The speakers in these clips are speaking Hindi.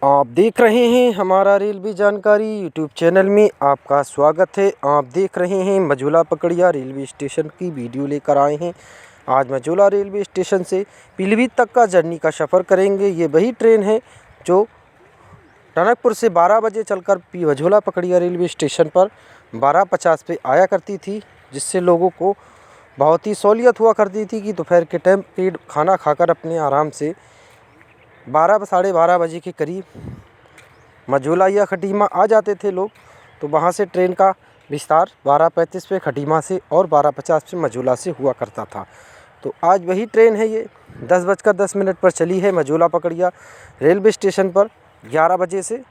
आप देख रहे हैं हमारा रेलवे जानकारी यूट्यूब चैनल में आपका स्वागत है। आप देख रहे हैं मझूला पकड़िया रेलवे स्टेशन की वीडियो लेकर आए हैं। आज मझूला रेलवे स्टेशन से पीलीभीत तक का जर्नी का सफ़र करेंगे। ये वही ट्रेन है जो टनकपुर से 12 बजे चलकर मझूला पकड़िया रेलवे स्टेशन पर 12:50 पे आया करती थी, जिससे लोगों को बहुत ही सहूलियत हुआ करती थी कि दोपहर के टाइम पेट खाना खाकर अपने आराम से 12 साढ़े 12 बजे के करीब मझूला या खटीमा आ जाते थे लोग। तो वहाँ से ट्रेन का विस्तार 12:35 पे खटीमा से और 12:50 पे मझूला से हुआ करता था। तो आज वही ट्रेन है, ये 10:10 पर चली है मझूला पकड़िया रेलवे स्टेशन पर 11 बजे से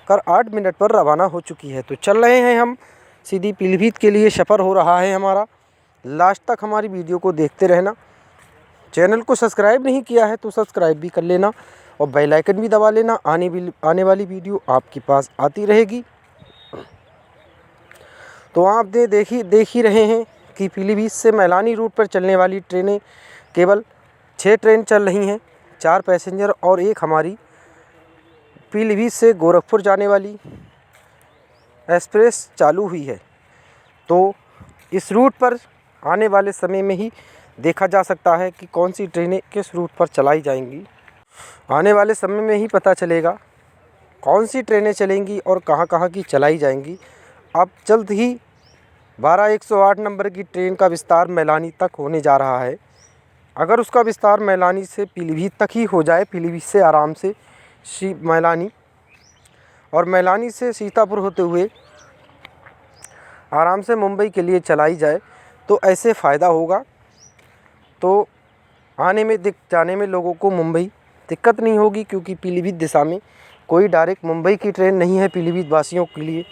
कर 8 मिनट पर रवाना हो चुकी है। तो चल रहे हैं हम सीधी पीलीभीत के लिए। सफ़र हो रहा है हमारा। लास्ट तक हमारी वीडियो को देखते रहना। चैनल को सब्सक्राइब नहीं किया है तो सब्सक्राइब भी कर लेना और बेल आइकन भी दबा लेना। आने वाली वीडियो आपके पास आती रहेगी। तो आप देख ही रहे हैं कि पीलीभीत से मैलानी रूट पर चलने वाली ट्रेनें केवल 6 ट्रेन चल रही हैं, 4 पैसेंजर और एक हमारी पीलीभीत से गोरखपुर जाने वाली एक्सप्रेस चालू हुई है। तो इस रूट पर आने वाले समय में ही देखा जा सकता है कि कौन सी ट्रेनें किस रूट पर चलाई जाएंगी। आने वाले समय में ही पता चलेगा कौन सी ट्रेनें चलेंगी और कहां कहां की चलाई जाएंगी। अब जल्द ही 12108 नंबर की ट्रेन का विस्तार मैलानी तक होने जा रहा है। अगर उसका विस्तार मैलानी से पीलीभीत तक ही हो जाए, पीलीभीत से आराम से मैलानी और मैलानी से सीतापुर होते हुए आराम से मुंबई के लिए चलाई जाए, तो ऐसे फ़ायदा होगा। तो जाने में लोगों को मुंबई दिक्कत नहीं होगी, क्योंकि पीलीभीत दिशा में कोई डायरेक्ट मुंबई की ट्रेन नहीं है पीलीभीत वासियों के लिए।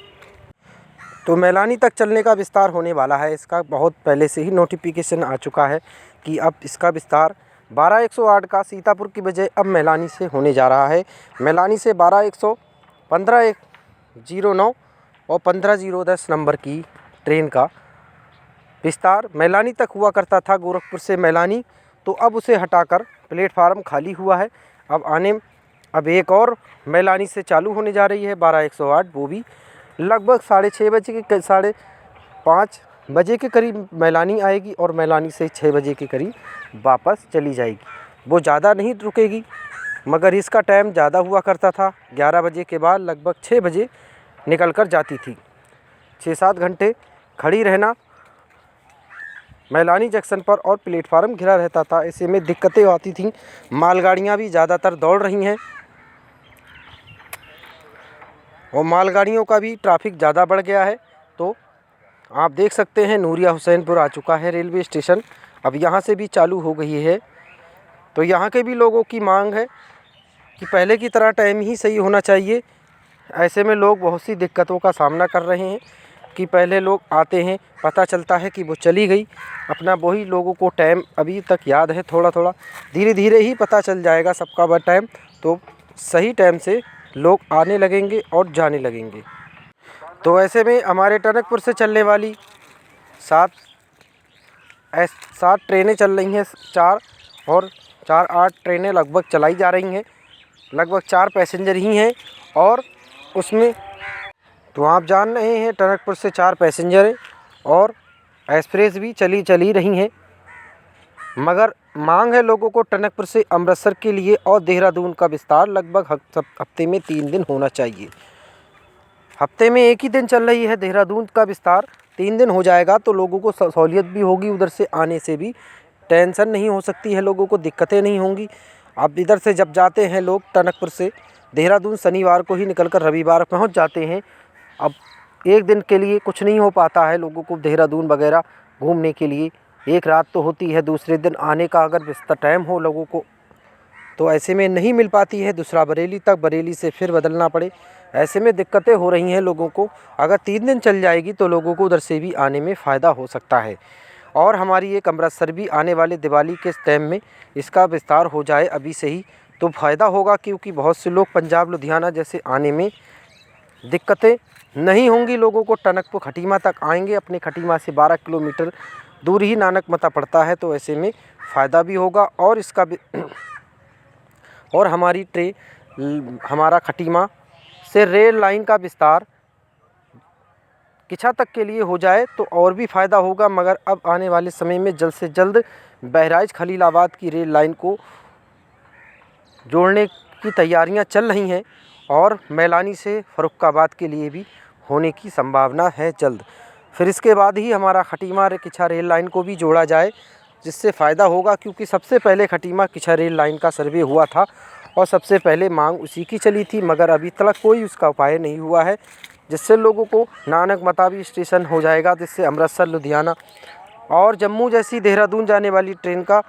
तो मैलानी तक चलने का विस्तार होने वाला है। इसका बहुत पहले से ही नोटिफिकेशन आ चुका है कि अब इसका विस्तार 12108 का सीतापुर की बजाय अब मैलानी से होने जा रहा है। मैलानी से 12109 और 15010 नंबर की ट्रेन का विस्तार मैलानी तक हुआ करता था, गोरखपुर से मैलानी। तो अब उसे हटाकर प्लेटफार्म खाली हुआ है। अब एक और मैलानी से चालू होने जा रही है 12108। वो भी लगभग 5:30 बजे के करीब मैलानी आएगी और मैलानी से 6 बजे के करीब वापस चली जाएगी। वो ज़्यादा नहीं रुकेगी, मगर इसका टाइम ज़्यादा हुआ करता था। 11 बजे के बाद लगभग 6 बजे निकल कर जाती थी। 6-7 घंटे खड़ी रहना मैलानी जंक्शन पर और प्लेटफार्म घिरा रहता था। ऐसे में दिक्कतें आती थीं। मालगाड़ियाँ भी ज़्यादातर दौड़ रही हैं और मालगाड़ियों का भी ट्रैफिक ज़्यादा बढ़ गया है। तो आप देख सकते हैं नूरिया हुसैनपुर आ चुका है रेलवे स्टेशन। अब यहाँ से भी चालू हो गई है। तो यहाँ के भी लोगों की मांग है कि पहले की तरह टाइम ही सही होना चाहिए। ऐसे में लोग बहुत सी दिक्कतों का सामना कर रहे हैं कि पहले लोग आते हैं, पता चलता है कि वो चली गई। अपना वही लोगों को टाइम अभी तक याद है, थोड़ा थोड़ा धीरे धीरे ही पता चल जाएगा सबका वह टाइम। तो सही टाइम से लोग आने लगेंगे और जाने लगेंगे। तो ऐसे में हमारे टनकपुर से चलने वाली 7 ट्रेनें चल रही हैं। 4 और 4 8 ट्रेनें लगभग चलाई जा रही हैं। लगभग 4 पैसेंजर ही हैं और उसमें तो आप जान रहे हैं टनकपुर से 4 पैसेंजर हैं और एक्सप्रेस भी चली रही हैं। मगर मांग है लोगों को टनकपुर से अमृतसर के लिए और देहरादून का विस्तार लगभग हफ्ते में 3 दिन होना चाहिए। हफ्ते में एक ही दिन चल रही है देहरादून का विस्तार। 3 दिन हो जाएगा तो लोगों को सहूलियत भी होगी, उधर से आने से भी टेंशन नहीं हो सकती है, लोगों को दिक्कतें नहीं होंगी। अब इधर से जब जाते हैं लोग टनकपुर से देहरादून शनिवार को ही निकलकर रविवार पहुंच जाते हैं। अब एक दिन के लिए कुछ नहीं हो पाता है लोगों को देहरादून वगैरह घूमने के लिए। एक रात तो होती है, दूसरे दिन आने का अगर विस्तार टाइम हो लोगों को तो ऐसे में नहीं मिल पाती है। दूसरा बरेली तक, बरेली से फिर बदलना पड़े। ऐसे में दिक्कतें हो रही हैं लोगों को। अगर 3 दिन चल जाएगी तो लोगों को उधर से भी आने में फ़ायदा हो सकता है। और हमारी एक अमृतसर भी आने वाले दिवाली के टाइम में इसका विस्तार हो जाए अभी से ही तो फ़ायदा होगा, क्योंकि बहुत से लोग पंजाब लुधियाना जैसे आने में दिक्कतें नहीं होंगी। लोगों को टनकपुर खटीमा तक आएंगे। अपने खटीमा से 12 किलोमीटर दूर ही नानकमता पड़ता है। तो ऐसे में फ़ायदा भी होगा और इसका भी और हमारी हमारा खटीमा से रेल लाइन का विस्तार किच्छा तक के लिए हो जाए तो और भी फ़ायदा होगा। मगर अब आने वाले समय में जल्द से जल्द बहराइच खलीलाबाद की रेल लाइन को जोड़ने की तैयारियां चल रही हैं और मैलानी से फर्रुखाबाद के लिए भी होने की संभावना है जल्द। फिर इसके बाद ही हमारा खटीमा किच्छा रेल लाइन को भी जोड़ा जाए, जिससे फ़ायदा होगा। क्योंकि सबसे पहले खटीमा किच्छा रेल लाइन का सर्वे हुआ था और सबसे पहले मांग उसी की चली थी, मगर अभी तक कोई उसका उपाय नहीं हुआ है, जिससे लोगों को नानक मताबी स्टेशन हो जाएगा, जिससे अमृतसर, लुधियाना और जम्मू जैसी देहरादून जाने वाली ट्रेन का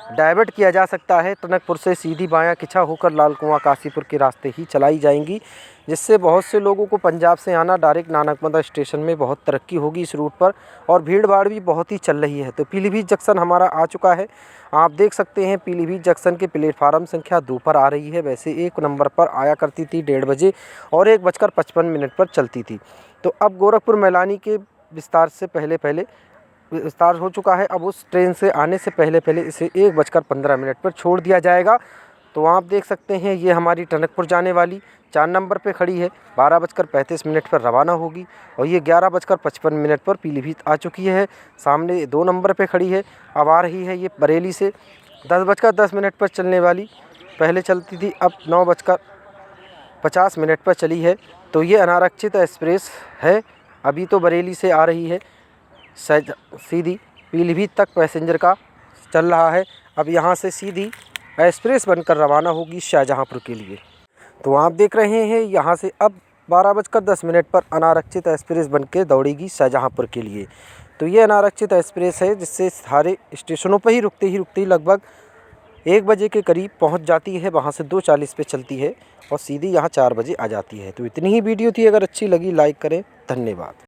डाइवर्ट किया जा सकता है। टनकपुर से सीधी बायां किच्छा होकर लाल कुआं काशीपुर के रास्ते ही चलाई जाएंगी, जिससे बहुत से लोगों को पंजाब से आना डायरेक्ट नानकमता स्टेशन में बहुत तरक्की होगी इस रूट पर, और भीड़ भाड़ भी बहुत ही चल रही है। तो पीलीभीत जंक्शन हमारा आ चुका है, आप देख सकते हैं पीलीभीत जंक्शन के प्लेटफार्म संख्या 2 पर आ रही है। वैसे एक नंबर पर आया करती थी 1:30 बजे और 1:55 पर चलती थी। तो अब गोरखपुर मैलानी के विस्तार से पहले विस्तार हो चुका है। अब उस ट्रेन से आने से पहले इसे 1:15 पर छोड़ दिया जाएगा। तो आप देख सकते हैं ये हमारी टनकपुर जाने वाली 4 नंबर पे खड़ी है, 12:35 पर रवाना होगी, और ये 11:55 पर पीलीभीत आ चुकी है। सामने 2 नंबर पे खड़ी है, अब आ रही है ये बरेली से 10:10 पर चलने वाली, पहले चलती थी, अब 9:50 पर चली है। तो ये अनारक्षित एक्सप्रेस है, अभी तो बरेली से आ रही है, सीधी पीलीभीत तक पैसेंजर का चल रहा है। अब यहाँ से सीधी एक्सप्रेस बनकर रवाना होगी शाहजहाँपुर के लिए। तो आप देख रहे हैं यहाँ से अब 12:10 पर अनारक्षित एक्सप्रेस बनकर दौड़ेगी शाहजहाँपुर के लिए। तो ये अनारक्षित एक्सप्रेस है, जिससे सारे स्टेशनों पर ही रुकते ही लगभग 1 बजे के करीब पहुँच जाती है। वहाँ से 2:40 पे चलती है और सीधी यहाँ 4 बजे आ जाती है। तो इतनी ही वीडियो थी, अगर अच्छी लगी लाइक करें। धन्यवाद।